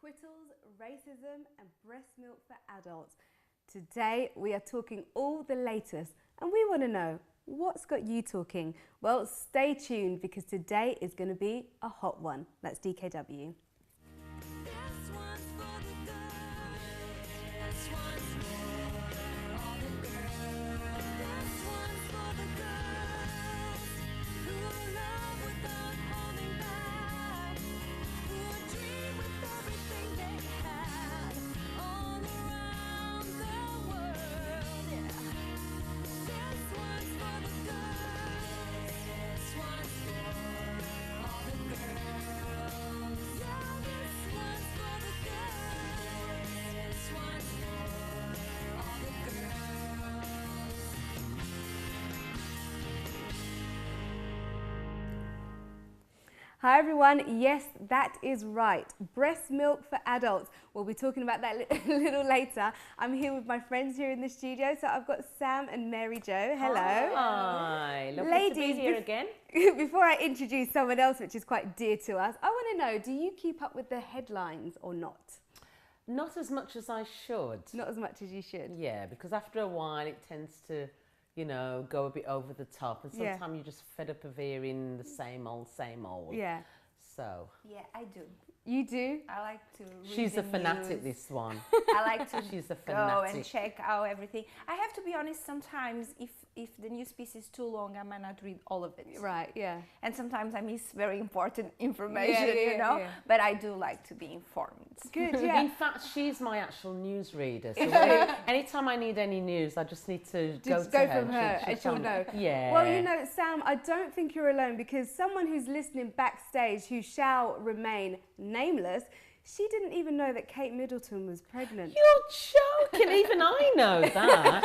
acquittals, racism and breast milk for adults. Today we are talking all the latest and we want to know what's got you talking. Well, stay tuned because today is going to be a hot one. That's DKW. Hi everyone, yes, that is right. Breast milk for adults. We'll be talking about that a little later. I'm here with my friends here in the studio. So I've got Sam and Mary Jo. Hello. Hi, lovely Ladies, to be here again. Before I introduce someone else, which is quite dear to us, I want to know, do you keep up with the headlines or not? Not as much as I should. Not as much as you should? Yeah, because after a while it tends to, you know, go a bit over the top, and sometimes you're just fed up of hearing the same old, same old. Yeah. Yeah, I do. You do? I like to read She's the a fanatic, news. this one. I like to She's a go fanatic. and check out everything. I have to be honest, sometimes if the news piece is too long, I might not read all of it. Right, yeah. And sometimes I miss very important information, Yeah, you know? yeah. But I do like to be informed. Good, yeah. In fact, she's my actual news reader. So anytime I need any news, I just need to Just go go to her. from her and she'll know. Yeah. Well, you know, Sam, I don't think you're alone because someone who's listening backstage who shall remain nameless, she didn't even know that Kate Middleton was pregnant. You're joking. Even I know that.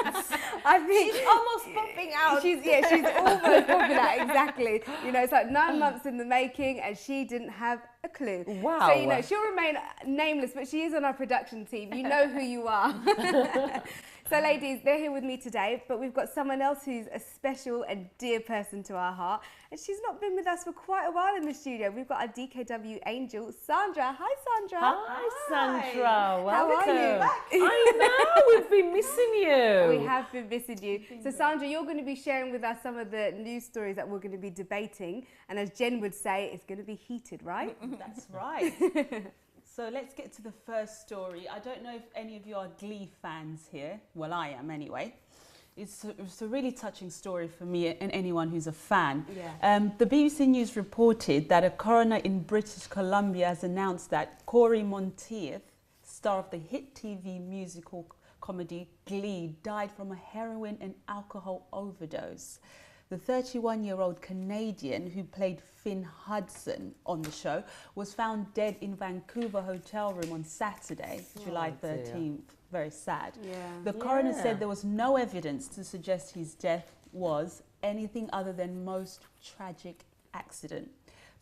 I think She's almost popping out. She's almost popping out, exactly. You know, it's like 9 months in the making and she didn't have a clue. Wow. So, you know, she'll remain nameless, but she is on our production team. You know who you are. So, ladies, they're here with me today, but we've got someone else who's a special and dear person to our heart. And she's not been with us for quite a while in the studio. We've got our DKW angel, Sandra. Hi, Sandra. Hi, Sandra. Welcome. How are you? I know, we've been missing you. We have been missing you. So Sandra, you're going to be sharing with us some of the news stories that we're going to be debating. And as Jen would say, it's going to be heated, right? That's right. So let's get to the first story. I don't know if any of you are Glee fans here. Well, I am anyway. It's a really touching story for me and anyone who's a fan. Yeah. The BBC News reported that a coroner in British Columbia has announced that Corey Monteith, star of the hit TV musical comedy Glee, died from a heroin and alcohol overdose. The 31-year-old Canadian who played Finn Hudson on the show was found dead in Vancouver hotel room on Saturday, July 13th. Very sad. Yeah. The coroner said there was no evidence to suggest his death was anything other than most tragic accident.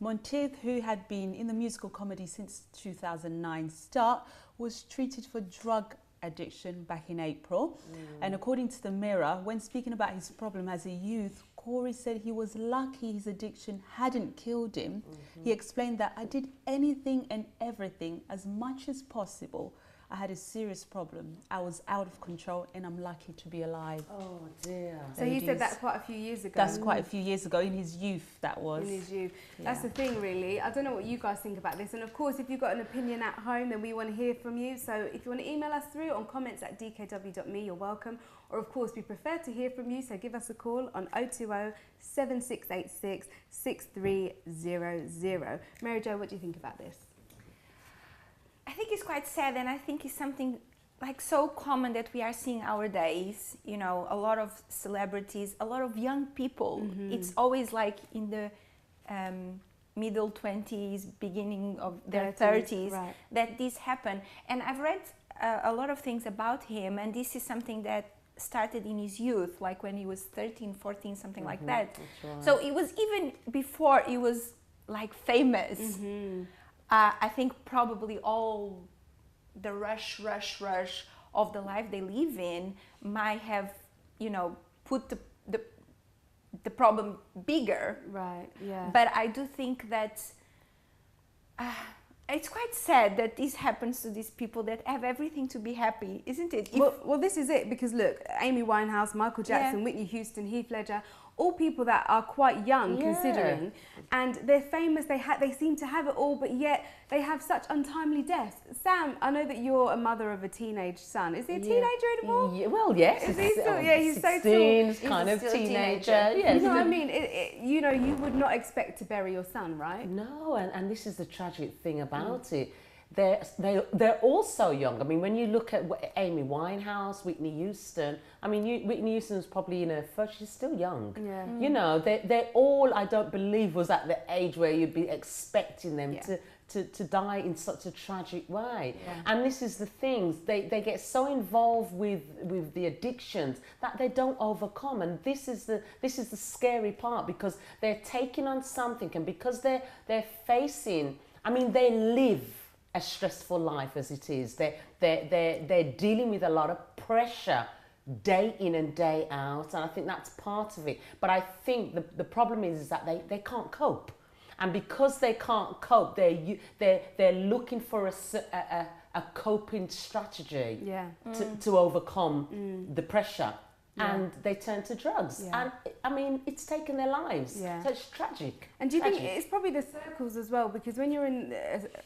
Monteith, who had been in the musical comedy since 2009 start, was treated for drug addiction back in April. And according to the Mirror, when speaking about his problem as a youth, Corey said he was lucky his addiction hadn't killed him. He explained that I did anything and everything as much as possible. I had a serious problem. I was out of control and I'm lucky to be alive. Oh dear. So he said that quite a few years ago. That's quite a few years ago, in his youth that was. In his youth. That's the thing really. I don't know what you guys think about this. And of course, if you've got an opinion at home, then we want to hear from you. So if you want to email us through on comments@dkw.me, you're welcome. Or of course, we prefer to hear from you. So give us a call on 020 7686 6300. Mary Jo, what do you think about this? I think it's quite sad, and I think it's something like so common that we are seeing nowadays. You know, a lot of celebrities, a lot of young people. It's always like in the middle 20s, beginning of their 30s, right, that this happened. And I've read a lot of things about him, and this is something that started in his youth, like when he was 13, 14, something like that. Right. So it was even before he was like famous. I think probably all the rush of the life they live in might have, you know, put the problem bigger. Right, yeah. But I do think that it's quite sad that this happens to these people that have everything to be happy, isn't it? Well, this is it, because look, Amy Winehouse, Michael Jackson, Whitney Houston, Heath Ledger, all people that are quite young considering, and they're famous, they seem to have it all, but yet they have such untimely deaths. Sam, I know that you're a mother of a teenage son. Is he a teenager anymore? Yeah, well, yes. Is he still, he's 16, so tall. kind of still a teenager. Yes. You know what I mean? You know, you would not expect to bury your son, right? No, and this is the tragic thing about it. They're all so young. I mean, when you look at Amy Winehouse, Whitney Houston, I mean, Whitney Houston's probably in her first, she's still young. Yeah. You know, they're all, I don't believe, was at the age where you'd be expecting them to die in such a tragic way. Yeah. And this is the things, they get so involved with the addictions that they don't overcome. And this is the scary part, because they're taking on something, and because they're facing, I mean, they live a stressful life as it is. They're dealing with a lot of pressure day in and day out, and I think that's part of it. But I think the problem is that they can't cope, and because they can't cope, they're looking for a coping strategy to overcome the pressure. And they turn to drugs. And I mean, it's taken their lives. So it's tragic. And do you think it's probably the circles as well? Because when you're in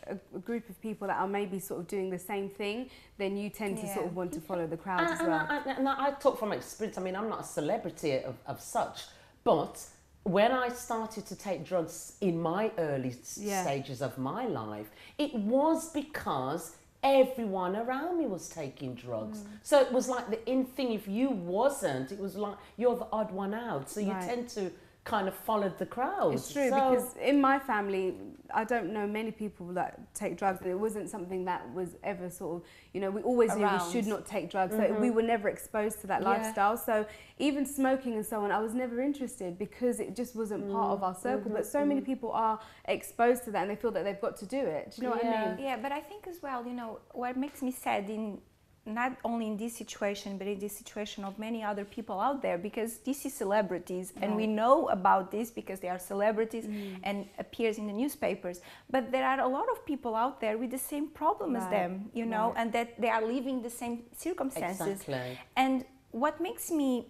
a group of people that are maybe sort of doing the same thing, then you tend to sort of want to follow the crowd as well. And I talk from experience. I mean, I'm not a celebrity of such, but when I started to take drugs in my early stages of my life, it was because everyone around me was taking drugs. So it was like the in thing. If you wasn't, it was like you're the odd one out. So you tend to kind of follow the crowd. It's true, because in my family, I don't know many people that take drugs, and it wasn't something that was ever sort of, you know, we always knew we should not take drugs. So we were never exposed to that lifestyle. So even smoking and so on, I was never interested, because it just wasn't part of our circle. But so many people are exposed to that, and they feel that they've got to do it. Do you know what I mean? Yeah, but I think as well, you know, what makes me sad in not only in this situation, but in this situation of many other people out there, because this is celebrities, and we know about this because they are celebrities and appears in the newspapers. But there are a lot of people out there with the same problem as them, you know, and that they are living the same circumstances. Exactly. And what makes me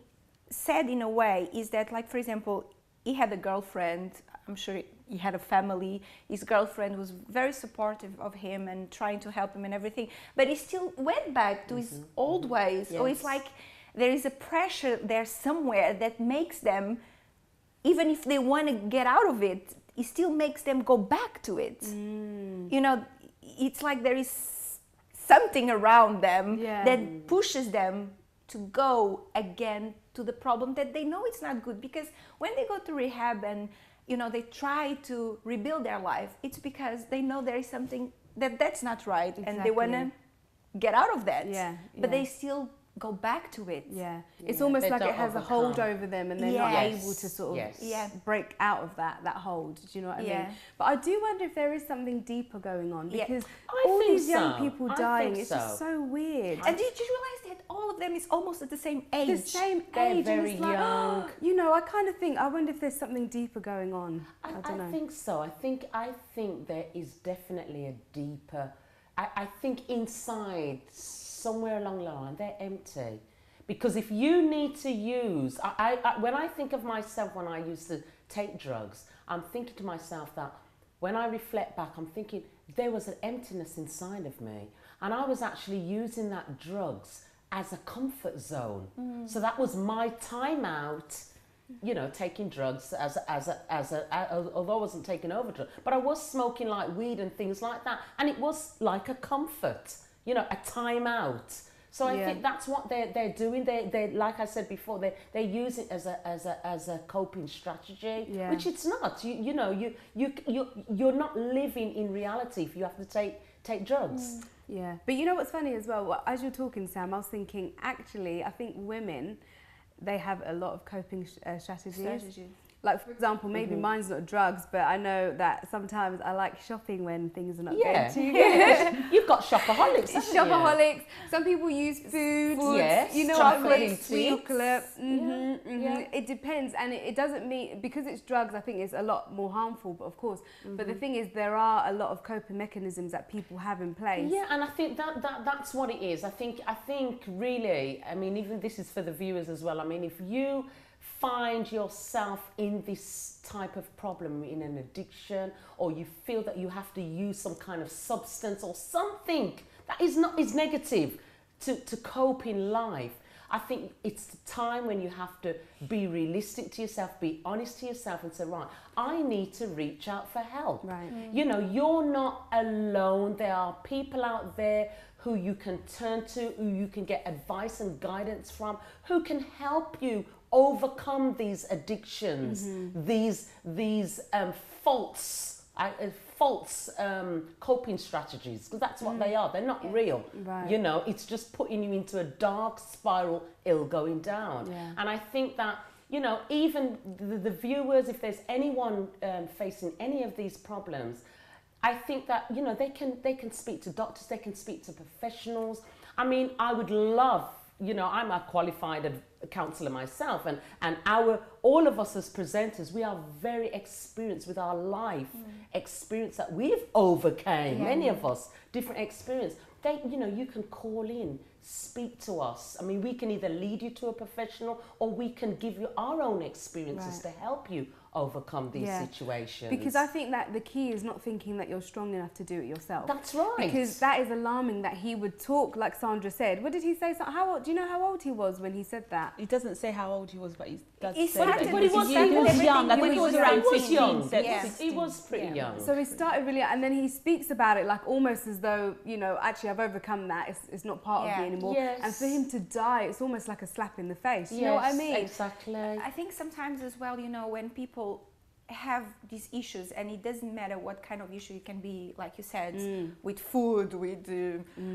sad in a way is that, like, for example, he had a girlfriend, I'm sure he had a family, his girlfriend was very supportive of him and trying to help him and everything, but he still went back to his old ways. So it's like there is a pressure there somewhere that makes them, even if they want to get out of it, it still makes them go back to it. You know, it's like there is something around them that pushes them to go again to the problem that they know it's not good. Because when they go to rehab and, you know, they try to rebuild their life, it's because they know there is something that's not right, and they want to get out of that. But they still go back to it. It's almost like it has a hold over them, and they're not able to sort of break out of that hold. Do you know what I mean? But I do wonder if there is something deeper going on, because all these young people dying, it's just so weird. And did you realize that all of them is almost at the same age? The same They're age, very and it's like, young. you know, I kind of think, I wonder if there's something deeper going on. I don't know. I think so. I think there is definitely a deeper. I think inside, somewhere along the line, they're empty. Because if you need to use, when I think of myself when I used to take drugs, I'm thinking to myself that when I reflect back, I'm thinking there was an emptiness inside of me. And I was actually using that drugs as a comfort zone. So that was my time out, you know, taking drugs although I wasn't taking over drugs, but I was smoking like weed and things like that. And it was like a comfort, you know, a time out. So I think that's what they're doing. They like I said before, they use it as a coping strategy, which it's not. You're not living in reality if you have to take drugs. Yeah, but you know what's funny as well? As you're talking, Sam, I was thinking, actually, I think women, they have a lot of coping strategies. Like, for example, maybe mine's not drugs, but I know that sometimes I like shopping when things are not going too good. You've got shopaholics, haven't you? Shopaholics. Some people use food. Yes, You know chocolate what I mean? and sweets. Chocolate. Yeah. It depends, and it doesn't mean because it's drugs. I think it's a lot more harmful. But of course, but the thing is, there are a lot of coping mechanisms that people have in place. Yeah, and I think that's what it is. I think really, I mean, even this is for the viewers as well. I mean, if you find yourself in this type of problem, in an addiction, or you feel that you have to use some kind of substance or something that is negative to cope in life, I think it's the time when you have to be realistic to yourself, be honest to yourself and say, right, I need to reach out for help. Right. You know, you're not alone. There are people out there who you can turn to, who you can get advice and guidance from, who can help you overcome these addictions, these false coping strategies, because that's what they are. They're not real. Right. You know, it's just putting you into a dark spiral, ill going down. Yeah. And I think that, you know, even the viewers, if there's anyone facing any of these problems, I think that, you know, they can speak to doctors, they can speak to professionals. I mean, I would love, you know, I'm a qualified counsellor myself, and all of us as presenters, we are very experienced with our life experience that we've overcame. Many of us, different experience. You know, you can call in, speak to us. I mean, we can either lead you to a professional, or we can give you our own experiences to help you overcome these situations. Because I think that the key is not thinking that you're strong enough to do it yourself. That's right. Because that is alarming that he would talk like Sandra said. What did he say? How old? Do you know how old he was when he said that? He doesn't say how old he was, but he does He say started that with he his was youth. young. I think he was around 15, young. 16. He was pretty young. So he started really, and then he speaks about it like almost as though, you know, actually I've overcome that. It's not part of me anymore. Yes. And for him to die, it's almost like a slap in the face. You know what I mean? Exactly. I think sometimes as well, you know, when people have these issues, and it doesn't matter what kind of issue, it can be, like you said, with food, with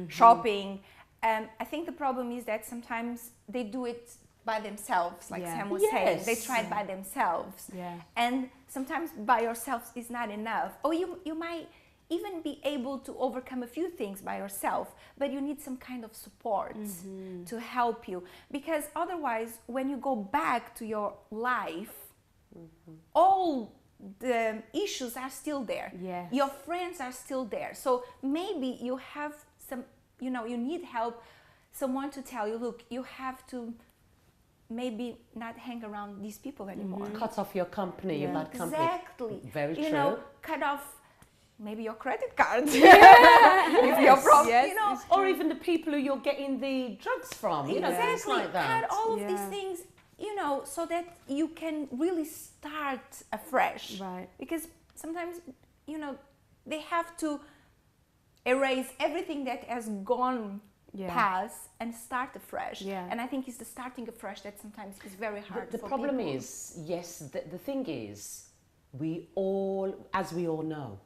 shopping. I think the problem is that sometimes they do it by themselves, like Sam was saying. They try it by themselves. Yeah. And sometimes by yourselves is not enough. Or you might even be able to overcome a few things by yourself, but you need some kind of support to help you. Because otherwise, when you go back to your life, all the issues are still there. Yes. Your friends are still there. So maybe you have some, you know, you need help, someone to tell you, look, you have to maybe not hang around these people anymore. Cut off your company, your bad company. Exactly. Very you true. know, cut off maybe your credit card. If you're problem, you know, or even the people who you're getting the drugs from. You know, things exactly. like that. Cut all of these things, you know, so that you can really start afresh. Right. Because sometimes, you know, they have to erase everything that has gone past and start afresh. Yeah. And I think it's the starting afresh that sometimes is very hard. The for problem people. is, yes, the thing is, we all, as we all know,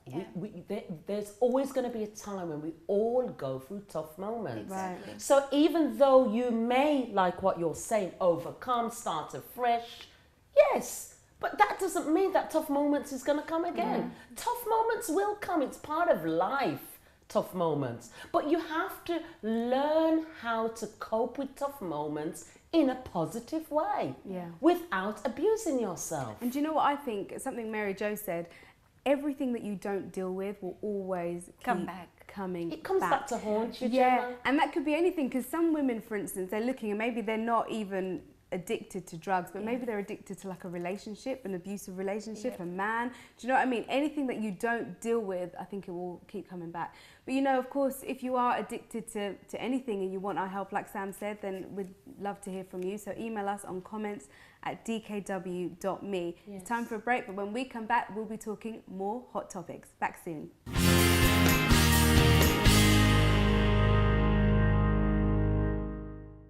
there's always going to be a time when we all go through tough moments. Right. So even though you may, like what you're saying, overcome, start afresh, yes, but that doesn't mean that tough moments is going to come again. Tough moments will come. It's part of life, tough moments. But you have to learn how to cope with tough moments in a positive way, without abusing yourself. And do you know what I think? Something Mary Jo said, everything that you don't deal with will always Come back. coming It comes back to haunt you, Yeah, Gemma. and that could be anything, because some women, for instance, they're looking and maybe they're not even addicted to drugs, but maybe they're addicted to like a relationship, an abusive relationship, a man. Do you know what I mean? Anything that you don't deal with, I think it will keep coming back. But you know, of course, if you are addicted to anything and you want our help, like Sam said, then we'd love to hear from you. So email us on comments@dkw.me. It's time for a break, but when we come back, we'll be talking more hot topics. Back soon.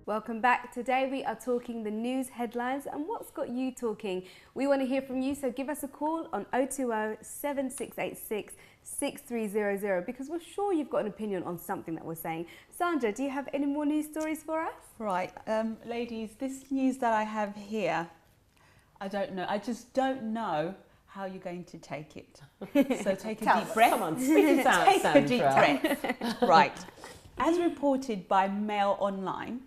Welcome back. Today we are talking the news headlines and what's got you talking. We want to hear from you, so give us a call on 020 7686 6300 because we're sure you've got an opinion on something that we're saying. Sandra, do you have any more news stories for us? Right, ladies, this news that I have here, I don't know. I just don't know how you're going to take it. So take a Tell deep us. breath. Come on, spit it out, Take a deep Sandra. breath. Right. As reported by Mail Online,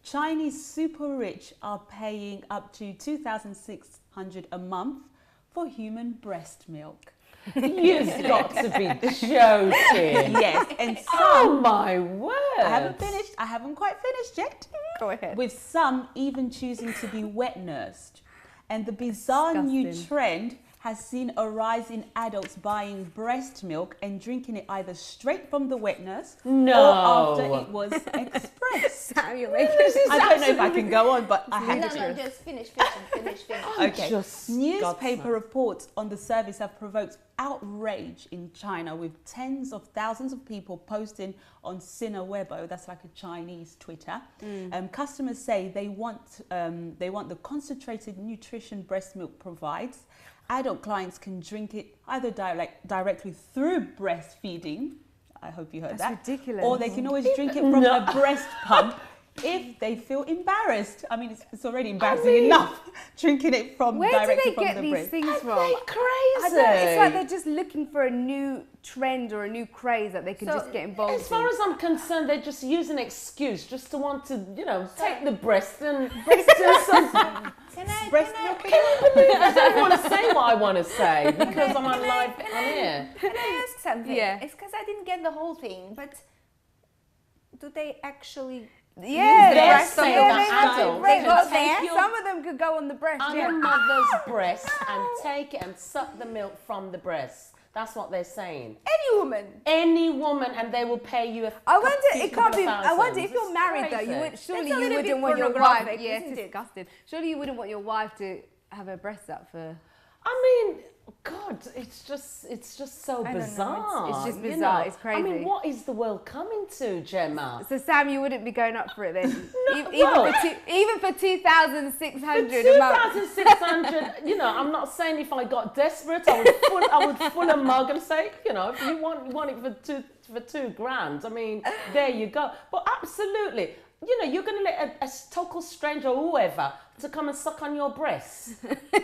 Chinese super rich are paying up to 2,600 a month for human breast milk. You've got to be joking. Yes, and some, Oh my word. I haven't quite finished yet. Go ahead. With some even choosing to be wet nursed. And the bizarre new Disgusting. trend has seen a rise in adults buying breast milk and drinking it either straight from the wet nurse No. or after it was expressed. Sam, you're making I don't know if I can go on, but I have to. just finish. Okay. Just Newspaper God's reports on the service have provoked outrage in China, with tens of thousands of people posting on Sina Weibo, that's like a Chinese Twitter. Customers say they want the concentrated nutrition breast milk provides. Adult clients can drink it either directly through breastfeeding. I hope you heard That's that. ridiculous. Or they can always drink it from a breast pump if they feel embarrassed. I mean, it's already embarrassing enough drinking it from Where do directly they from get the these breast. things from? They I crazy. don't, it's like they're just looking for a new trend or a new craze that they can So, just get involved As far in. as I'm concerned, they just use an excuse just to want to, take the breast and do some. Breast milk. I don't want to say what I want to say because I'm on live on air. Can I ask something? Yeah. It's because I didn't get the whole thing, but do they actually? Yeah, They're breast saying milk. that They have adults the breast. can Well, take your- some of them could go on the breast. On Yeah. a mother's breast and take it and suck the milk from the breast. That's what they're saying. Any woman? Any woman, and they will pay you a I wonder. few It can't be. I thousands. wonder if you're It's married though. crazy. You would surely That's a you little wouldn't bit want your wife. pornographic, Yeah, isn't it's it? disgusting. Surely you wouldn't want your wife to have her breasts up for. I mean, God, it's just so I don't know, bizarre. it's just you bizarre, know. it's I mean, crazy. what is the world coming to, Gemma? So Sam, you wouldn't be going up for it then. well- Even for 2,600 a month. 2,600, I'm not saying if I got desperate, I would full a mug and say, if you want it for two grand, I mean, there you go. But absolutely, you're going to let a total stranger or whoever to come and suck on your breasts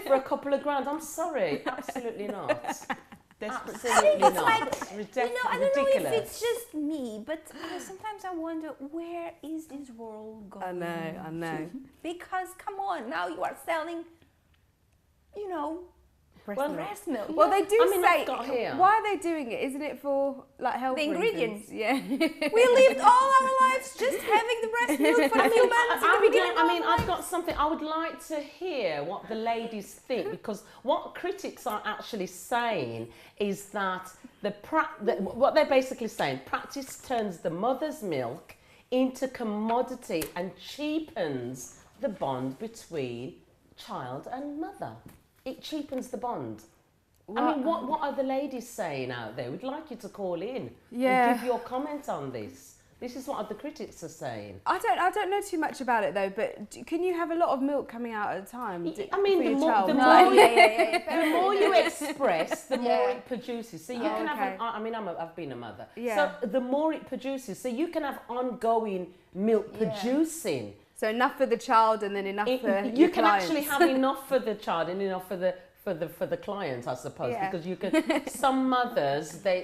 for a couple of grand. I'm sorry, absolutely not. Absolutely It's not. like, It's I don't ridiculous. know if it's just me, but sometimes I wonder, where is this world going? I know. Because come on, now you are selling, Breast Well, milk. breast milk. Well, they do I mean, say. I've got here. Why are they doing it? Isn't it for like health The ingredients. reasons? Yeah. We lived all our lives just having the breast milk for a few months in the beginning of our I've life. got something. I would like to hear what the ladies think, because what critics are actually saying is that what they're basically saying, practice turns the mother's milk into commodity and cheapens the bond between child and mother. It cheapens the bond. I mean, what are the ladies saying out there? We'd like you to call in Yeah. and give your comment on this. This is what the critics are saying. I don't know too much about it though. But can you have a lot of milk coming out at a time? I mean, for the your more, child? the, No, more, yeah. the more you express, the more Yeah. it produces. So you Oh, can okay. have, I've been a mother. Yeah. So the more it produces, so you can have ongoing milk Yeah. producing. So enough for the child and then enough for You your can clients. actually have enough for the child and enough for the client, I suppose, Yeah. because you can. Some mothers, they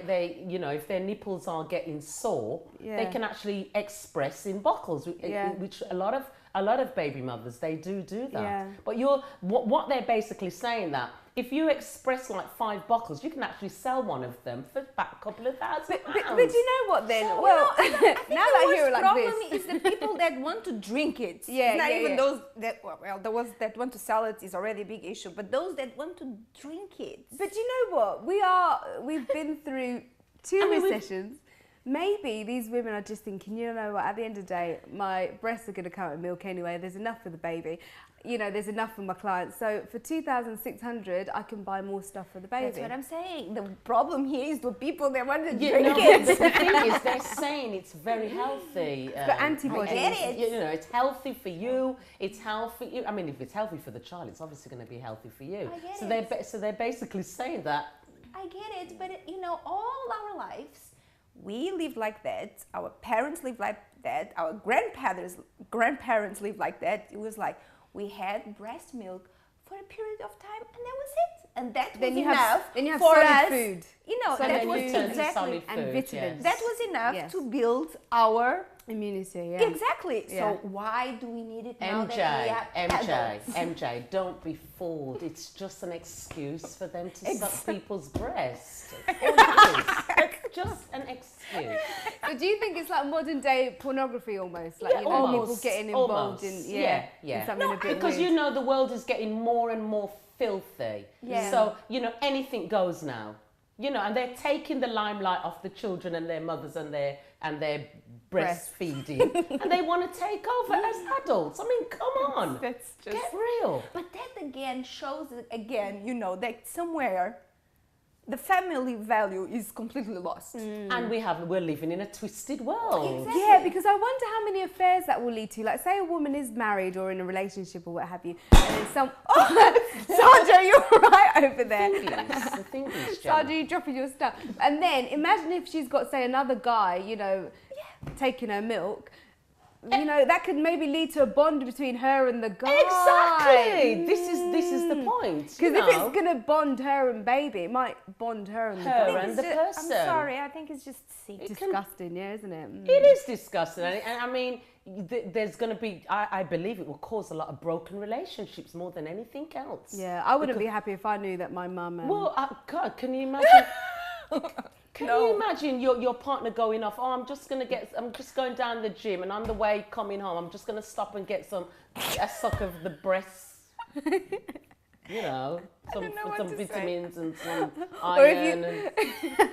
if their nipples are getting sore, they Yeah. can actually express in bottles, Yeah. which a lot of baby mothers they do that. Yeah. But what they're basically saying that if you express like 5 bottles, you can actually sell one of them for about a couple of thousand pounds. But you know what then? So, Well, I think now that I hear it like problem this. is the people that want to drink it. Yeah, it's not yeah, even yeah. those that the ones that want to sell it is already a big issue. But those that want to drink it, But you know what? We've been through 2 I mean, recessions. Maybe these women are just thinking, you know what, at the end of the day, my breasts are going to come with milk anyway. There's enough for the baby. There's enough for my clients. So for 2,600, I can buy more stuff for the baby. that's what I'm saying. The problem here is the people that want to Yeah, drink no, it. the thing is, they're saying it's very healthy. got antibodies. and I get it. it's healthy for you. It's healthy. I mean, if it's healthy for the child, it's obviously going to be healthy for you. I get so it. they're basically saying that. I get it, but all our lives, we lived like that. Our parents lived like that. Our grandparents lived like that. It was like we had breast milk for a period of time, and that was it. And that Then was you have enough then you have for solid us. food. You know, So that then was you turn to exactly solid and food, vitamins. yes. that was enough Yes. to build our Immunity, yeah. exactly. Yeah. So why do we need it now that we are adults? MJ, don't be fooled. It's just an excuse for them to suck people's breasts. It's just an excuse. So do you think it's like modern day pornography almost? Like, Yeah, you know, people almost, getting involved almost. in, in something No, a bit because weird. you know the world is getting more and more filthy. Yeah. So, you know, anything goes now. You know, and they're taking the limelight off the children and their mothers and their breastfeeding, and they want to take over as adults. I mean, come on, That's just... get real. But that again shows again, you know, that somewhere the family value is completely lost. And we're living in a twisted world. Exactly. Yeah, because I wonder how many affairs that will lead to. Like, say a woman is married or in a relationship or what have you, and then some... Oh, Sandra, you're right over there. The thing is, Sandra, you dropping your stuff. And then imagine if she's got, say, another guy, you know, taking her milk. You know, that could maybe lead to a bond between her and the guy. Exactly. This is the point. Because if it's going to bond her and baby, it might bond her and the Her guy. and the person. I'm sorry, I think it's just sick. It Disgusting, yeah, isn't it? It is disgusting, and I mean, there's going to be. I believe it will cause a lot of broken relationships more than anything else. Yeah, I wouldn't be happy if I knew that my mum... Well, God, can you imagine? Can you imagine your partner going off? Oh, I'm just going down the gym, and on the way coming home, I'm just going to stop and get a suck of the breasts. You know, some vitamins and some Or if iron.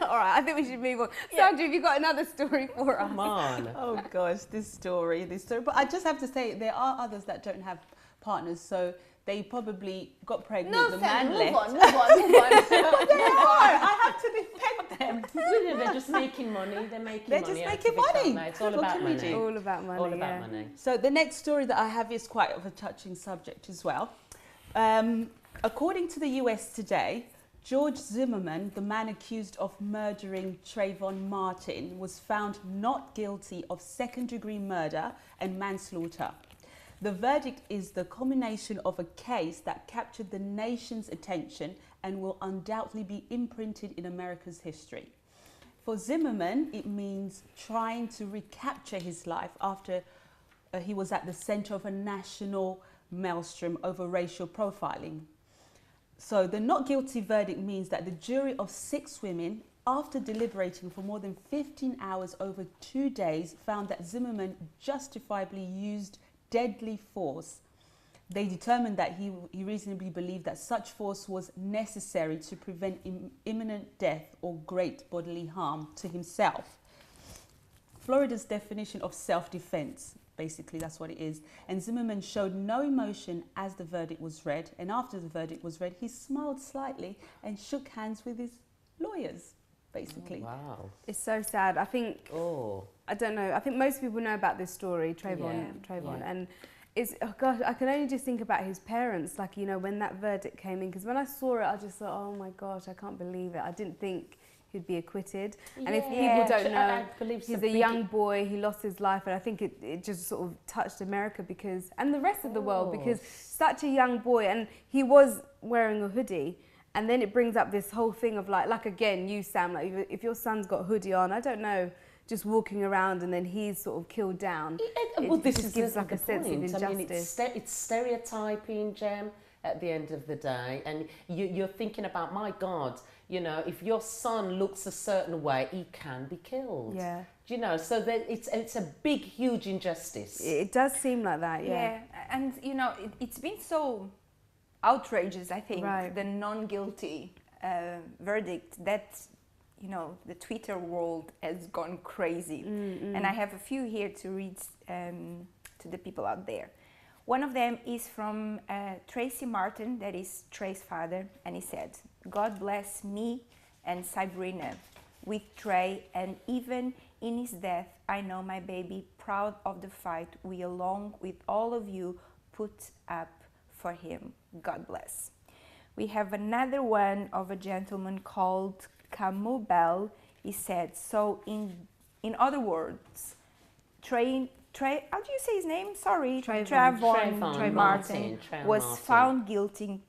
All right, I think we should move on. Sandra, have you got another story for us? Come on. Oh gosh, this story. But I just have to say, there are others that don't have partners, so they probably got pregnant. No, the Sam, man move left. on. I have to defend them. They're just making money. They're making They're money. just out making of it, aren't money. they? It's all What about can we money. do? All about money, All about yeah. money. So the next story that I have is quite of a touching subject as well. According to the US Today, George Zimmerman, the man accused of murdering Trayvon Martin, was found not guilty of second-degree murder and manslaughter. The verdict is the culmination of a case that captured the nation's attention and will undoubtedly be imprinted in America's history. For Zimmerman, it means trying to recapture his life after he was at the center of a national maelstrom over racial profiling. So the not guilty verdict means that the jury of 6 women, after deliberating for more than 15 hours over 2 days, found that Zimmerman justifiably used deadly force. They determined that he reasonably believed that such force was necessary to prevent imminent death or great bodily harm to himself. Florida's definition of self-defense, basically that's what it is. And Zimmerman showed no emotion as the verdict was read. And after the verdict was read, he smiled slightly and shook hands with his lawyers, basically. Oh, wow. It's so sad. I think... Oh. I don't know. I think most people know about this story, Trayvon, and it's, oh gosh, I can only just think about his parents. Like, you know, when that verdict came in, because when I saw it, I just thought, oh my gosh, I can't believe it. I didn't think he'd be acquitted. And if people don't know, he's a young boy. He lost his life, and I think it just sort of touched America and the rest of the world, because such a young boy, and he was wearing a hoodie. And then it brings up this whole thing of like again, you, Sam, like if your son's got a hoodie on, I don't know, just walking around and then he's sort of killed down. Well, this just gives like a sense of injustice. I mean, it's stereotyping, Jem, at the end of the day. And you're thinking about, my God, you know, if your son looks a certain way, he can be killed. Yeah. You know, so that it's a big, huge injustice. It does seem like that, Yeah, and you know, it's been so outrageous, I think, the non-guilty verdict that, you know, the Twitter world has gone crazy. And I have a few here to read to the people out there. One of them is from Trayvon Martin, that is Trey's father, and he said, "God bless me and Sabrina with Trey, and even in his death, I know my baby proud of the fight we, along with all of you, put up for him. God bless." We have another one of a gentleman called Camus Bell. He said, "So in other words, Trey how do you say his name? Sorry, Trayvon Martin was Martin. found guilty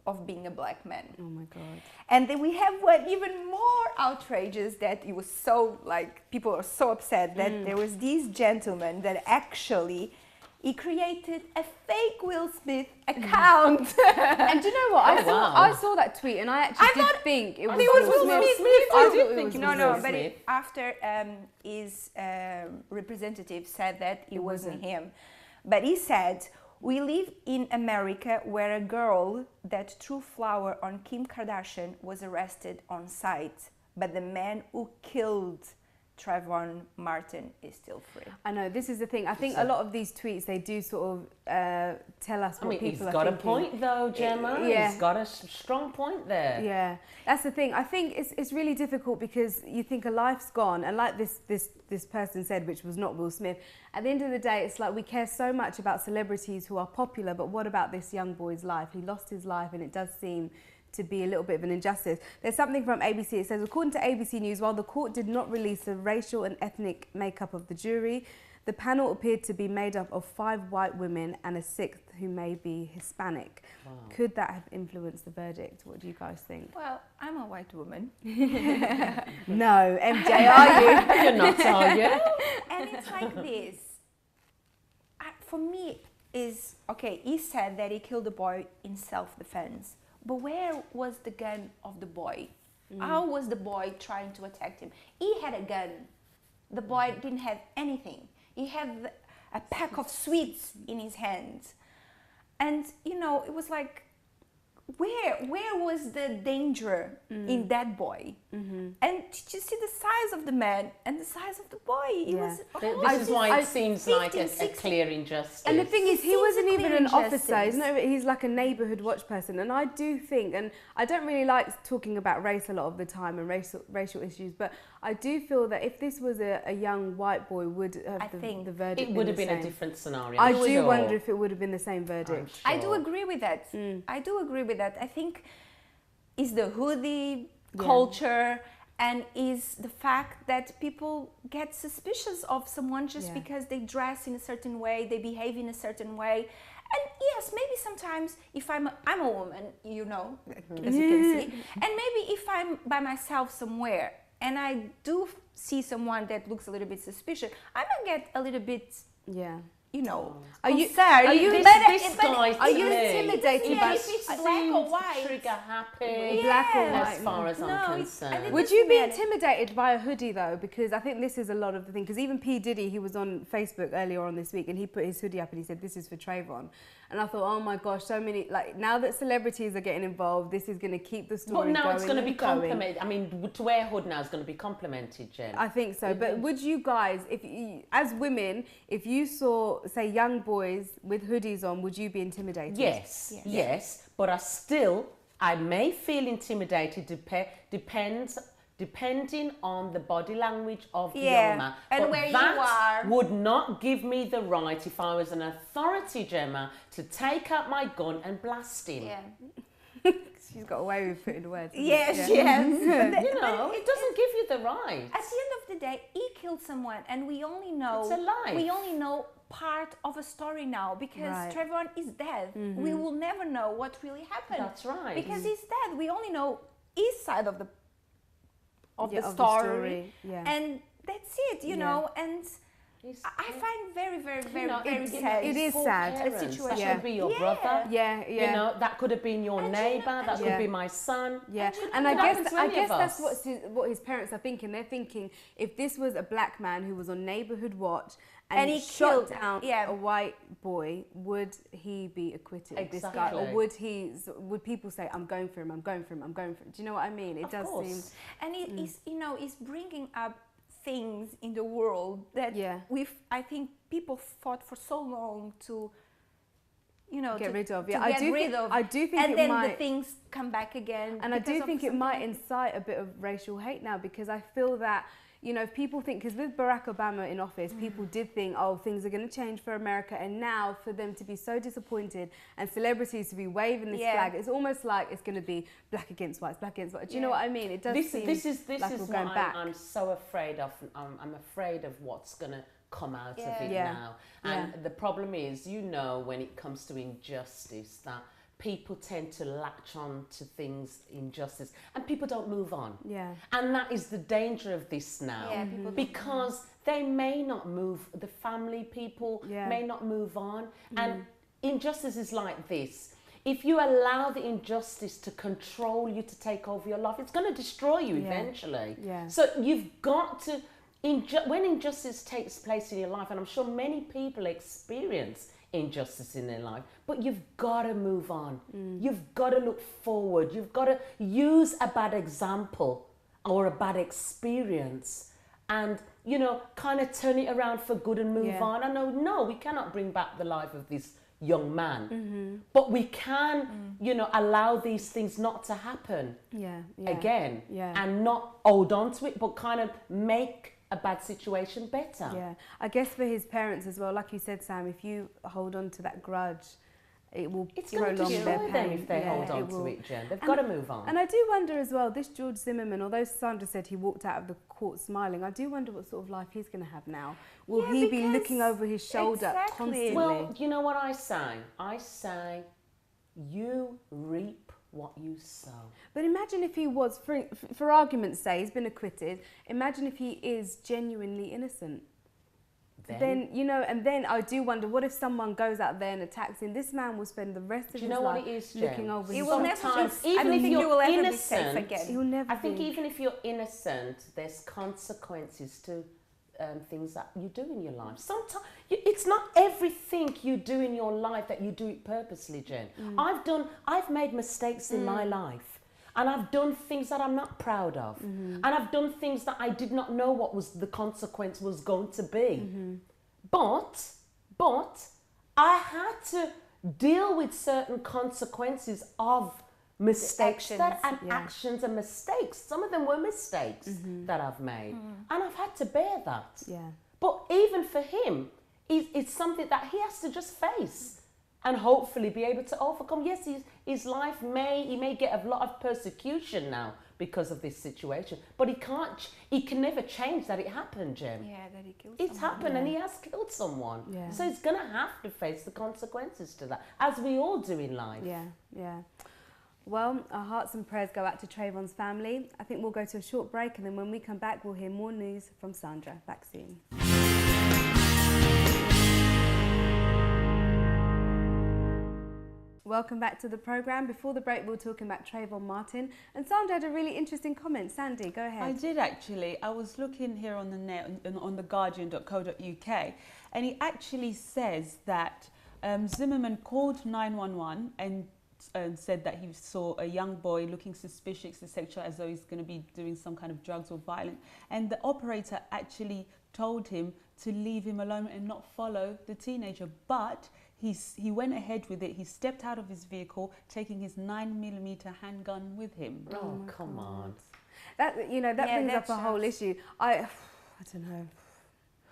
of being a black man. Oh my God. And then we have one even more outrageous, that it was so, like, people are so upset that there was this gentleman that actually, he created a fake Will Smith account. And do you know what? wow. I saw that tweet and I actually did think it was Will Smith. I did think it was No, Will but Smith. after his representative said that it wasn't him. But he said, we live in America where a girl that threw flour on Kim Kardashian was arrested on sight, but the man who killed Trayvon Martin is still free. I know, this is the thing. I think a lot of these tweets, they do sort of tell us what people are thinking. He's got a point though, Gemma. Yeah. He's got a strong point there. Yeah, that's the thing. I think it's really difficult because you think a life's gone, and like this person said, which was not Will Smith, at the end of the day, it's like we care so much about celebrities who are popular, but what about this young boy's life? He lost his life, and it does seem to be a little bit of an injustice. There's something from ABC. It says, according to ABC News, while the court did not release the racial and ethnic makeup of the jury, the panel appeared to be made up of 5 white women and a 6th who may be Hispanic. Wow. Could that have influenced the verdict? What do you guys think? Well, I'm a white woman. No, MJ, are you? You're not, are you? And it's like this. For me, is, okay, he said that he killed the boy in self-defense. But where was the gun of the boy? How was the boy trying to attack him? He had a gun. The boy didn't have anything. He had a pack of sweets in his hands. And, you know, it was like, where was the danger in that boy? And did you see the size of the man and the size of the boy? It was, This is why it seems 15, like a 16. clear injustice. And the thing is, he seems wasn't a even clear an officer. injustice. He's like a neighbourhood watch person. And I do think, and I don't really like talking about race a lot of the time and racial issues, but I do feel that if this was a young white boy, would have the verdict it would have been a different scenario. I do wonder if it would have been the same verdict. Sure. I do agree with that. I do agree with that. I think it's the hoodie culture, and is the fact that people get suspicious of someone just because they dress in a certain way, they behave in a certain way. And yes, maybe sometimes if I'm a woman, you know, as you can see, and maybe if I'm by myself somewhere and I do see someone that looks a little bit suspicious, I might get a little bit, you know, Are you intimidated by? If it's black or white, trigger happy. Black or white. As far as I'm concerned. Would you be intimidated by a hoodie though? Because I think this is a lot of the thing. Because even P. Diddy, he was on Facebook earlier on this week and he put his hoodie up and he said, "This is for Trayvon." And I thought, oh my gosh, so many, like, now that celebrities are getting involved, this is going to keep the story going. But now it's going to be going. complimented. I mean, to wear a hood now is going to be complimented, Jen. I think so. But would you guys, if you, as women, if you saw, say, young boys with hoodies on, would you be intimidated? Yes. But I may feel intimidated, depending on the body language of the young man. And but where that you are. would not give me the right, if I was an authority, Gemma, to take out my gun and blast him. Yeah. She's got away with putting the words. Yes. You know, it doesn't give you the right. At the end of the day, he killed someone, and we only know. It's a life. We only know part of a story now because Trayvon is dead. We will never know what really happened. That's right. Because he's dead. We only know his side of the of story. The story. And that's it, you know. And I find very, very, very sad. It is sad. Parents, a situation. That could be your brother. You know, that could have been your neighbour. That could be my son. And I guess that's what his parents are thinking. They're thinking, if this was a black man who was on Neighbourhood Watch and he shot down a white boy, would he be acquitted? Exactly. This guy, or would people say, "I'm going for him. I'm going for him. I'm going for him"? Do you know what I mean? It does seem. And he's bringing up things in the world that I think people fought for so long to, you know, get rid of. I do think and then the things come back again. And I do think it might incite a bit of racial hate now, because I feel that, you know, if people think, because with Barack Obama in office, people did think, oh, things are going to change for America. And now for them to be so disappointed and celebrities to be waving this flag, it's almost like it's going to be black against white, black against white. Do you know what I mean? It does seem this is like we're what going back. I'm so afraid of. I'm afraid of what's going to come out of it now. And the problem is, you know, when it comes to injustice, that people tend to latch on to things, injustice, and people don't move on. Yeah. And that is the danger of this now. Yeah, people because they may not move, the family people may not move on. And injustice is like this. If you allow the injustice to control you, to take over your life, it's going to destroy you eventually. Yeah. So you've got to, when injustice takes place in your life, and I'm sure many people experience injustice in their life, but you've got to move on. You've got to look forward. You've got to use a bad example or a bad experience and, you know, kind of turn it around for good and move on. I know, no, we cannot bring back the life of this young man, but we can, you know, allow these things not to happen again and not hold on to it, but kind of make a bad situation better. Yeah, I guess for his parents as well, like you said, Sam, if you hold on to that grudge, it will prolong their pain. Them if they hold on to it, Jen. They've got to move on. And I do wonder as well, this George Zimmerman, although Sandra said he walked out of the court smiling, I do wonder what sort of life he's going to have now. Will he be looking over his shoulder constantly? Well, you know what I say? I say, you reap what you sow. But imagine if he was, for argument's sake, he's been acquitted. Imagine if he is genuinely innocent. Then, you know, and then I do wonder, what if someone goes out there and attacks him? This man will spend the rest of his life looking over his shoulder. I don't think he will ever be safe again. He will never I think even if you're innocent, there's consequences to things that you do in your life. Sometimes it's not everything you do in your life that you do it purposely, Jen. I've made mistakes in my life. And I've done things that I'm not proud of. And I've done things that I did not know what was the consequence was going to be. But I had to deal with certain consequences of mistakes actions and mistakes. Some of them were mistakes that I've made. And I've had to bear that. But even for him, it's something that he has to just face and hopefully be able to overcome. Yes, his life he may get a lot of persecution now because of this situation, but he can never change that it happened, Jim. Yeah, that he killed someone. It's happened and he has killed someone. Yeah. So he's gonna have to face the consequences to that, as we all do in life. Yeah. Well, our hearts and prayers go out to Trayvon's family. I think we'll go to a short break, and then when we come back, we'll hear more news from Sandra. Back soon. Welcome back to the programme. Before the break, we were talking about Trayvon Martin, and Sandra had a really interesting comment. Sandy, go ahead. I did actually. I was looking here on the net, on theguardian.co.uk, and he actually says that Zimmerman called 911 and said that he saw a young boy looking suspicious, sexual, as though he's going to be doing some kind of drugs or violent, and the operator actually told him to leave him alone and not follow the teenager, but he went ahead with it. He stepped out of his vehicle, taking his 9mm handgun with him. Oh, come on. That brings up a whole issue. I don't know.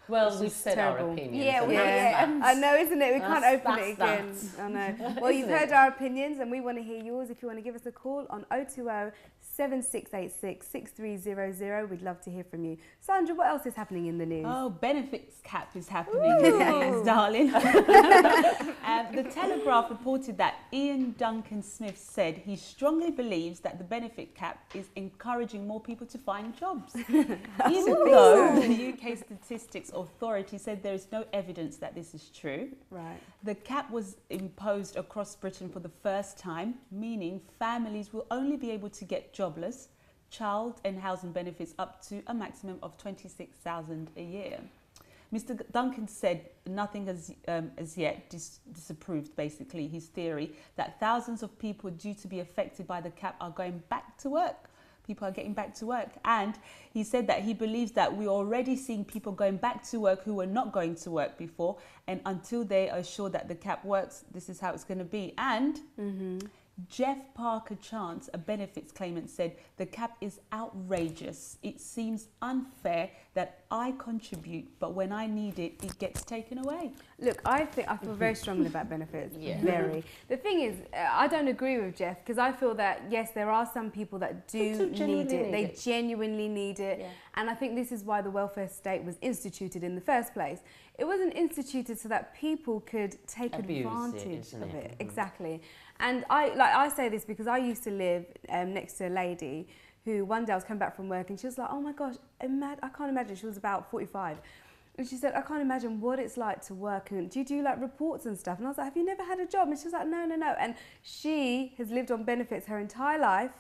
Well, we've said our opinions. Yeah. I know, isn't it? We can't open it again. I know. Well, you've heard our opinions, and we want to hear yours. If you want to give us a call on 020 7686 6300, we'd love to hear from you. Sandra, what else is happening in the news? Oh, benefits cap is happening in the news, darling. The Telegraph reported that Ian Duncan Smith said he strongly believes that the benefit cap is encouraging more people to find jobs. Even though the UK Statistics Authority said there is no evidence that this is true. Right. The cap was imposed across Britain for the first time, meaning families will only be able to get jobless, child and housing benefits up to a maximum of $26,000 a year. Mr. Duncan said nothing has as yet disapproved, basically, his theory that thousands of people due to be affected by the cap are going back to work. People are getting back to work. And he said that he believes that we're already seeing people going back to work who were not going to work before. And until they are sure that the cap works, this is how it's going to be. And Jeff Parker Chance, a benefits claimant, said the cap is outrageous. It seems unfair that I contribute, but when I need it, it gets taken away. Look, I feel very strongly about benefits. Yeah. Very. The thing is, I don't agree with Jeff, because I feel that, yes, there are some people that do need it. They genuinely need it. Yeah. And I think this is why the welfare state was instituted in the first place. It wasn't instituted so that people could take advantage of it. Exactly. And I say this because I used to live next to a lady who one day I was coming back from work and she was like, oh my gosh, I can't imagine. She was about 45. And she said, I can't imagine what it's like to work. And do you do like reports and stuff? And I was like, have you never had a job? And she was like, no. And she has lived on benefits her entire life.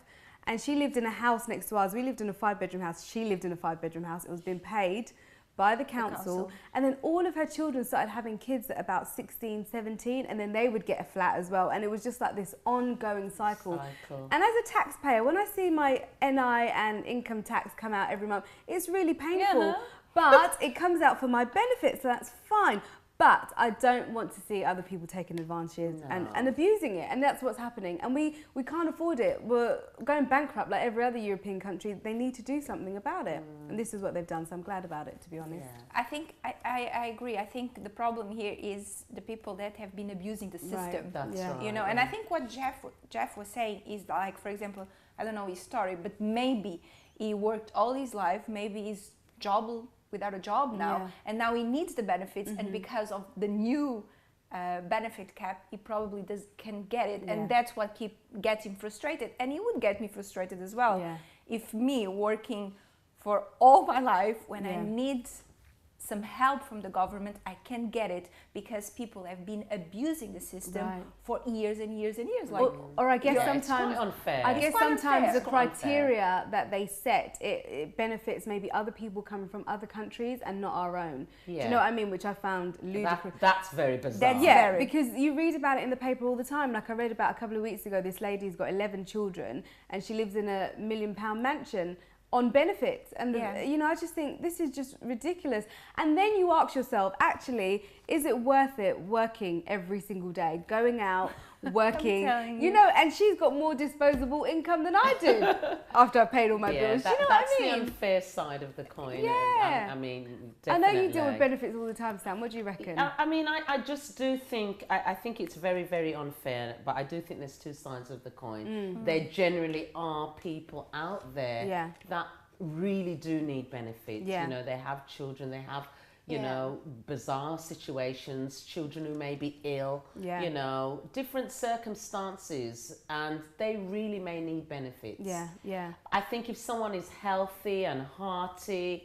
And she lived in a house next to ours. We lived in a 5-bedroom house. She lived in a 5-bedroom house. It was being paid by the council. And then all of her children started having kids at about 16, 17, and then they would get a flat as well. And it was just like this ongoing cycle. And as a taxpayer, when I see my NI and income tax come out every month, it's really painful. Yeah. But it comes out for my benefit, so that's fine. But I don't want to see other people taking advantage and abusing it. And that's what's happening. And we can't afford it. We're going bankrupt like every other European country. They need to do something about it. And this is what they've done. So I'm glad about it, to be honest. Yeah. I think I agree. I think the problem here is the people that have been abusing the system. Right. That's right. You know, and I think what Jeff was saying is like, for example, I don't know his story, but maybe he worked all his life. Maybe he's without a job now, and now he needs the benefits, and because of the new benefit cap, he probably can get it, and that's what gets him frustrated, and it would get me frustrated as well. If me working for all my life, when I need some help from the government, I can get it because people have been abusing the system for years and years and years. Like, or I guess sometimes it's quite unfair. I guess sometimes the criteria that they set it benefits maybe other people coming from other countries and not our own. Do you know what I mean? Which I found ludicrous. That's very bizarre. Because you read about it in the paper all the time. Like I read about a couple of weeks ago, this lady's got 11 children and she lives in a £1 million mansion on benefits, and you know, I just think this is just ridiculous. And then you ask yourself, actually, is it worth it working every single day, going out, working, you know? And she's got more disposable income than I do after I've paid all my bills. You know what I mean? That's the unfair side of the coin. Yeah. I mean, definitely. I know you deal with benefits all the time, Sam. What do you reckon? I mean, I just do think, I think it's very, very unfair, but I do think there's two sides of the coin. There generally are people out there that really do need benefits. You know, they have children, they have, you know, bizarre situations, children who may be ill, you know, different circumstances, and they really may need benefits. I think if someone is healthy and hearty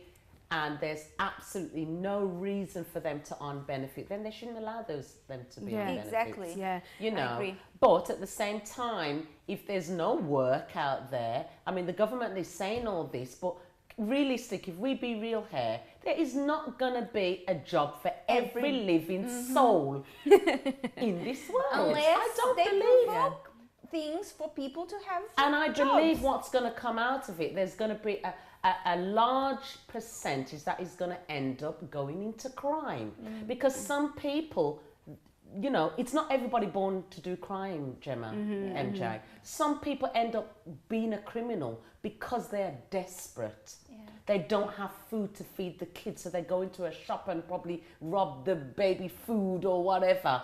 and there's absolutely no reason for them to earn benefit, then they shouldn't allow them to be on benefits. Exactly. You know, I agree. But at the same time, if there's no work out there, I mean, the government is saying all this, but realistic, if we be real here, there is not going to be a job for every living soul in this world. Unless I don't they believe things for people to have And I jobs. believe what's going to come out of it, there's going to be a large percentage that is going to end up going into crime. Because some people, you know, it's not everybody born to do crime, Gemma, MJ. Some people end up being a criminal because they're desperate. They don't have food to feed the kids, so they go into a shop and probably rob the baby food or whatever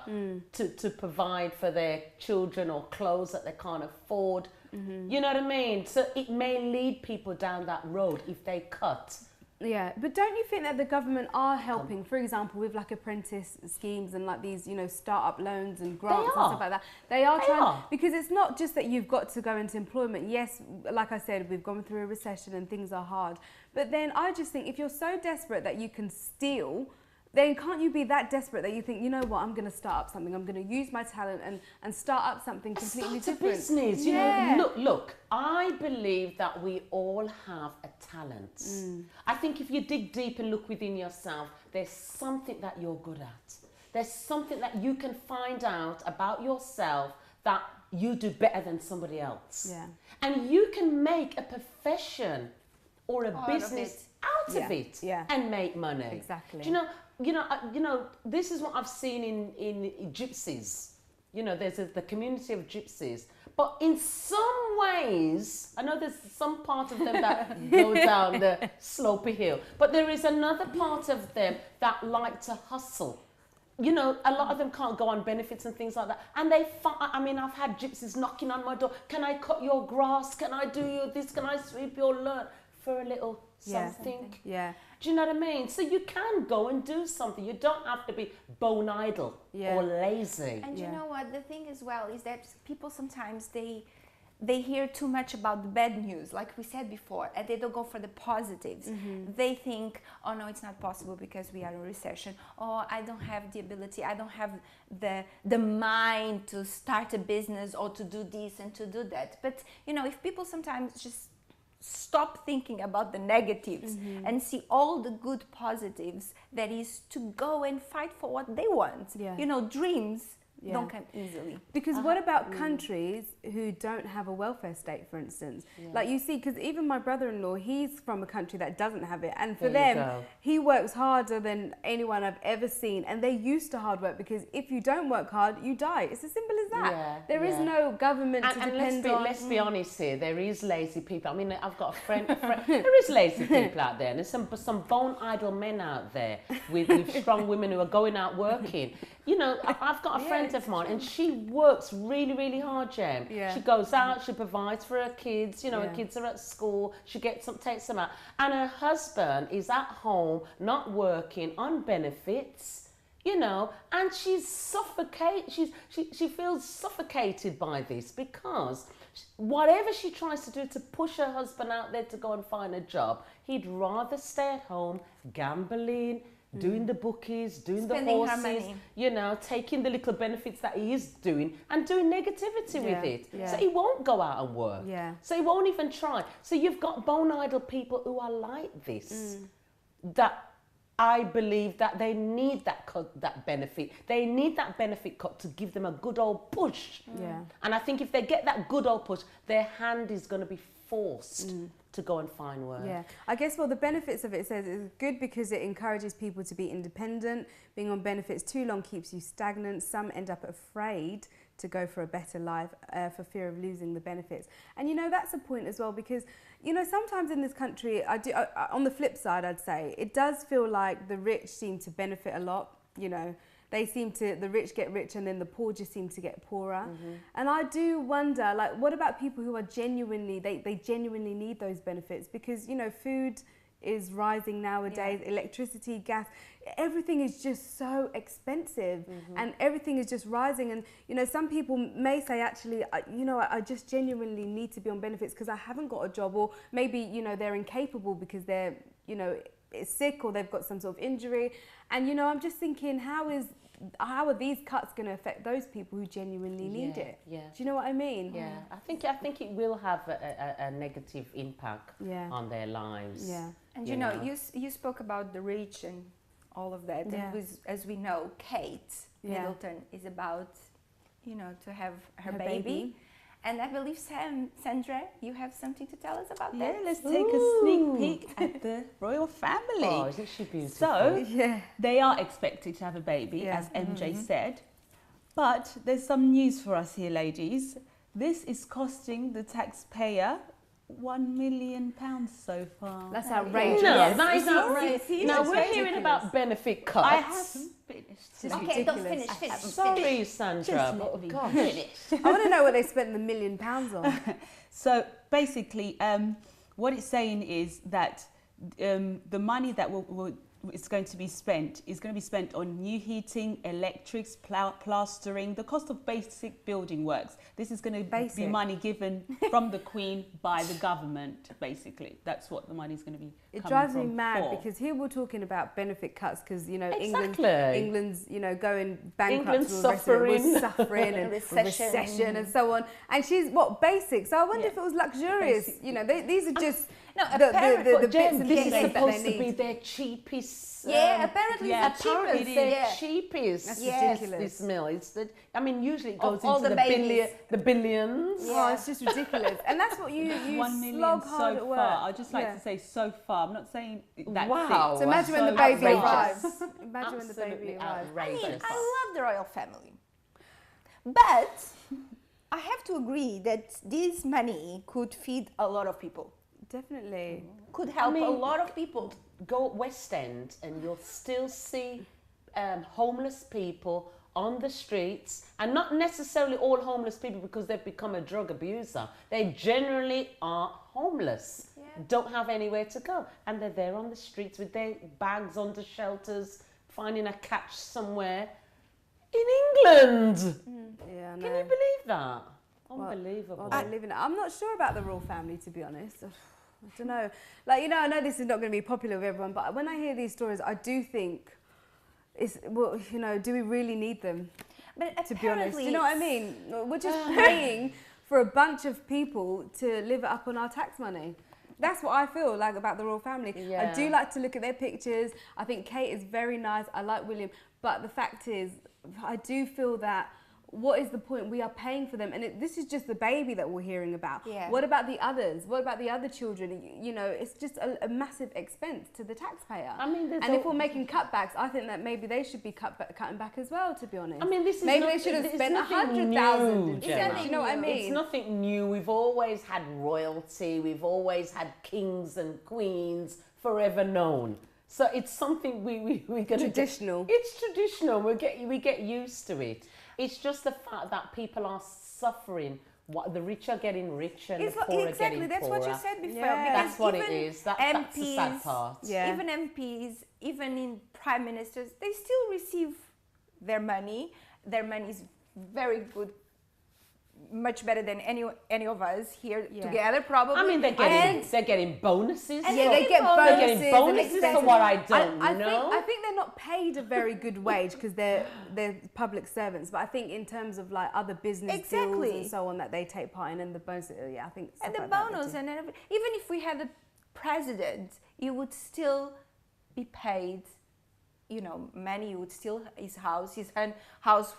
to provide for their children, or clothes that they can't afford. You know what I mean? So it may lead people down that road if they cut. Yeah, but don't you think that the government are helping, for example, with like apprentice schemes and like these, you know, start-up loans and grants and stuff like that? They are trying, because it's not just that you've got to go into employment. Yes, like I said, we've gone through a recession and things are hard. But then I just think if you're so desperate that you can steal, then can't you be that desperate that you think, you know what, I'm going to start up something. I'm going to use my talent and start up something completely different. Start a business. You know, look, I believe that we all have a talent. I think if you dig deep and look within yourself, there's something that you're good at. There's something that you can find out about yourself that you do better than somebody else. And you can make a profession or a business out of it and make money. Exactly. Do you know, this is what I've seen in gypsies. You know, there's the community of gypsies. But in some ways, I know there's some part of them that go down the slopey hill, but there is another part of them that like to hustle. You know, a lot of them can't go on benefits and things like that. And I mean, I've had gypsies knocking on my door. Can I cut your grass? Can I do your this? Can I sweep your lawn? For a little something. Yeah. Do you know what I mean? So you can go and do something. You don't have to be bone idle or lazy. And you know what? The thing as well is that people sometimes they hear too much about the bad news, like we said before, and they don't go for the positives. They think, oh no, it's not possible because we are in recession. Oh, I don't have the ability. I don't have the mind to start a business or to do this and to do that. But you know, if people sometimes just stop thinking about the negatives and see all the good positives, that is to go and fight for what they want. You know, dreams don't come easily. Because what about countries who don't have a welfare state, for instance? Like you see, because even my brother-in-law, he's from a country that doesn't have it. And for them, he works harder than anyone I've ever seen. And they're used to hard work because if you don't work hard, you die. It's as simple as that. There is no government to depend on. Let's be honest here, there is lazy people. I mean, I've got a friend, there is lazy people out there. And there's some bone idle men out there with strong women who are going out working. You know, I've got a friend of mine and she works really, really hard, Jem. She goes out, she provides for her kids, you know, her kids are at school, she takes them out. And her husband is at home, not working, on benefits, you know, and she's suffocated, she feels suffocated by this because whatever she tries to do to push her husband out there to go and find a job, he'd rather stay at home, gambling, doing the bookies, doing Spending the horses, her money. you know, taking the little benefits that he is doing and doing negativity with it. So he won't go out and work. So he won't even try. So you've got bone idle people who are like this, that I believe that they need that benefit. They need that benefit cut to give them a good old push. And I think if they get that good old push, their hand is going to be forced to go and find work. I guess, well, the benefits of it says it's good because it encourages people to be independent. Being on benefits too long keeps you stagnant. Some end up afraid to go for a better life for fear of losing the benefits. And you know, that's a point as well, because you know, sometimes in this country, on the flip side, I'd say it does feel like the rich seem to benefit a lot. You know, the rich get rich and then the poor just seem to get poorer. And I do wonder, like, what about people who are genuinely, they genuinely need those benefits? Because, you know, food is rising nowadays, electricity, gas, everything is just so expensive and everything is just rising. And, you know, some people may say, actually, you know, I just genuinely need to be on benefits because I haven't got a job, or maybe, you know, they're incapable because they're, you know, sick or they've got some sort of injury. And, you know, I'm just thinking, how are these cuts going to affect those people who genuinely need it? Do you know what I mean? I think it will have a negative impact on their lives. And you know, you spoke about the rich and all of that. And as we know, Kate Middleton is about, you know, to have her baby. And I believe, Sandra, you have something to tell us about that. Let's take a sneak peek at the royal family. Oh, isn't she beautiful? So, they are expected to have a baby, as MJ said. But there's some news for us here, ladies. This is costing the taxpayer £1 million so far. That's outrageous. No, that is outrageous. Now, we're hearing about benefit cuts. I haven't finished. Okay, don't finish. Sorry, Sandra. I want to know what they spent the £1 million on. So basically, what it's saying is that the money that is going to be spent on new heating, electrics, plastering, the cost of basic building works. This is going to be money given from the Queen by the government, basically. That's what the money is going to be. It drives me mad because here we're talking about benefit cuts because, you know, England's, you know, going bankrupt, suffering and recession and so on. And she's basic. So I wonder if it was luxurious. You know, these are just the bits and this pieces is supposed that to be their cheapest. Apparently it's their cheapest. That's ridiculous. This mill. It's I mean, usually it goes all into the billions. Oh, it's just ridiculous. And that's what you $1 million slog hard at so work. far. I'd just like to say so far. I'm not saying that's wow. it. So imagine when the baby arrives. Imagine when the baby arrives. I love the royal family. But I have to agree that this money could feed a lot of people. Definitely. Could help mean, a lot of people. Go West End and you'll still see homeless people on the streets, and not necessarily all homeless people because they've become a drug abuser. They generally are homeless, don't have anywhere to go, and they're there on the streets with their bags under shelters, finding a catch somewhere in England. Yeah, I Can know. you believe that? Unbelievable. Well, I'm not sure about the royal family, to be honest. I don't know. Like, you know, I know this is not going to be popular with everyone, but when I hear these stories, I do think, well, you know, do we really need them? But To be honest, do you know what I mean? We're just paying for a bunch of people to live it up on our tax money. That's what I feel like about the royal family. Yeah. I do like to look at their pictures. I think Kate is very nice. I like William. But the fact is, I do feel that what is the point? We are paying for them. And this is just the baby that we're hearing about. Yeah. What about the others? What about the other children? You know, it's just a massive expense to the taxpayer. I mean, and if we're making cutbacks, I think that maybe they should be cutting back as well, to be honest. I mean, this is maybe not, they should have it's spent nothing 100,000 new, instead. Gemma. You know what I mean? It's nothing new. We've always had royalty. We've always had kings and queens forever known. So it's something we're going to Traditional. It's traditional. We get used to it. It's just the fact that people are suffering. The rich are getting richer and the poor are exactly, getting that's poorer. what you said before. Yeah. Because That's what it even is. That's the sad part. Yeah. Even MPs, even in prime ministers, they still receive their money. Their money is very good, much better than any of us here together, probably. I mean, they're getting bonuses. And Yeah, they get They're bonuses. getting bonuses for what I don't know. I think they're not paid a very good wage because they're public servants. But I think in terms of like other business deals and so on that they take part in, and the bonus, yeah, I think. And the like that bonus, they do. and even if we had a president, you would still be paid. You know, money would still, his house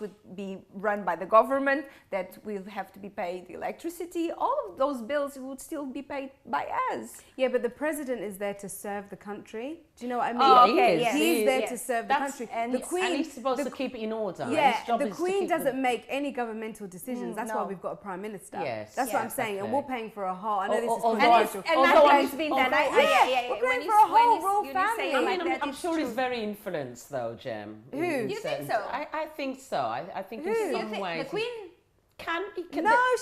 would be run by the government, that will have to be paid electricity, all of those bills would still be paid by us. Yeah, but the president is there to serve the country. Do you know what I mean? Oh, he okay, is. yes. He's there to Yes. serve the country. And he's supposed to keep it in order. Yeah, His job the is to Queen keep doesn't make any governmental decisions. That's why no. we've got a prime minister. Yes, That's what I'm saying. And we're exactly. paying for a whole. I know this is Although controversial. And Although nothing's been done. we're paying for a whole royal family. I mean, I'm sure he's very influenced, though, Jem. Who? You think so? I think so. I think in Who? some ways. The Queen? No,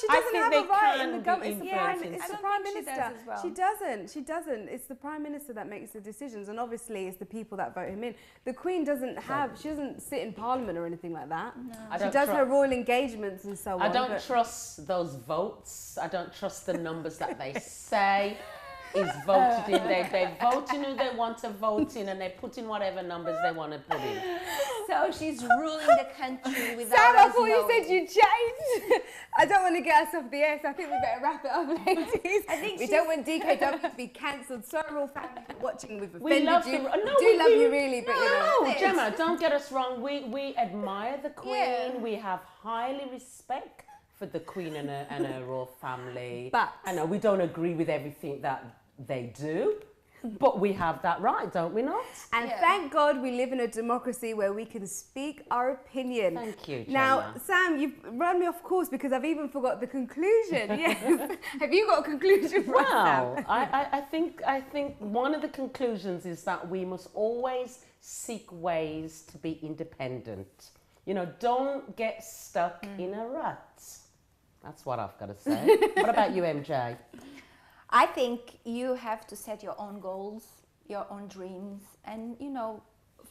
she doesn't have a right in the government. It's the prime, influencing. it's I the don't prime think she minister. does as well. She doesn't. It's the prime minister that makes the decisions, and obviously it's the people that vote him in. The Queen doesn't she doesn't sit in Parliament or anything like that. No. She does her royal engagements and so on. I don't trust those votes. I don't trust the numbers that they say is voted in. They vote in who they want to vote in, and they put in whatever numbers they want to put in. So she's ruling the country without Sam, I us thought you knowing. said you changed. I don't want to get us off the air, so I think we better wrap it up, ladies. I think we don't want DKW to be cancelled. Sorry, royal family, for watching. We've We offended love you. you. No, We do love you really, but you know. No, Gemma, don't get us wrong. We admire the Queen. Yeah. We have highly respect for the Queen and her royal family. But I know we don't agree with everything that they do, but we have that right, don't we not? And Yeah. thank God we live in a democracy where we can speak our opinion. Thank you, Gemma. Now, Sam, you've run me off course because I've even forgot the conclusion. Yes. Have you got a conclusion for us, Well, Sam? I think one of the conclusions is that we must always seek ways to be independent. You know, don't get stuck in a rut. That's what I've got to say. What about you, MJ? I think you have to set your own goals, your own dreams, and, you know,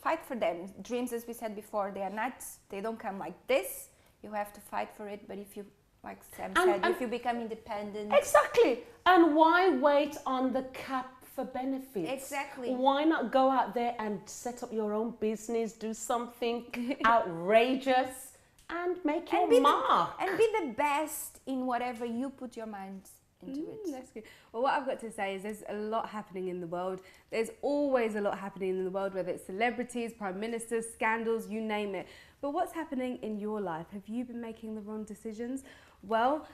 fight for them. Dreams, as we said before, they don't come like this. You have to fight for it. But if you, like Sam said, if you become independent. Exactly. And why wait on the cap for benefits? Exactly. Why not go out there and set up your own business, do something outrageous, and make your mark? And be the best in whatever you put your mind into it. That's good. Well, what I've got to say is there's a lot happening in the world. There's always a lot happening in the world, whether it's celebrities, prime ministers, scandals, you name it. But what's happening in your life? Have you been making the wrong decisions? Well,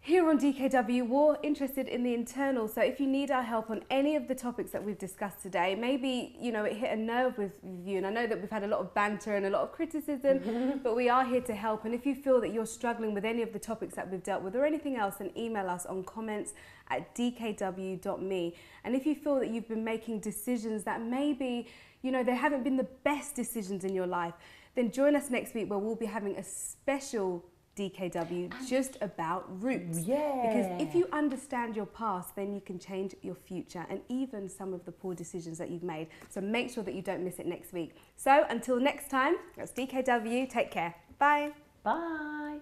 Here on DKW, we're interested in the internal, so if you need our help on any of the topics that we've discussed today, maybe, you know, it hit a nerve with you, and I know that we've had a lot of banter and a lot of criticism, but we are here to help. And if you feel that you're struggling with any of the topics that we've dealt with or anything else, then email us on comments@dkw.me. And if you feel that you've been making decisions that maybe, you know, they haven't been the best decisions in your life, then join us next week where we'll be having a special DKW just about roots. Yeah. Because if you understand your past, then you can change your future and even some of the poor decisions that you've made. So make sure that you don't miss it next week. So until next time, that's DKW. Take care. Bye. Bye.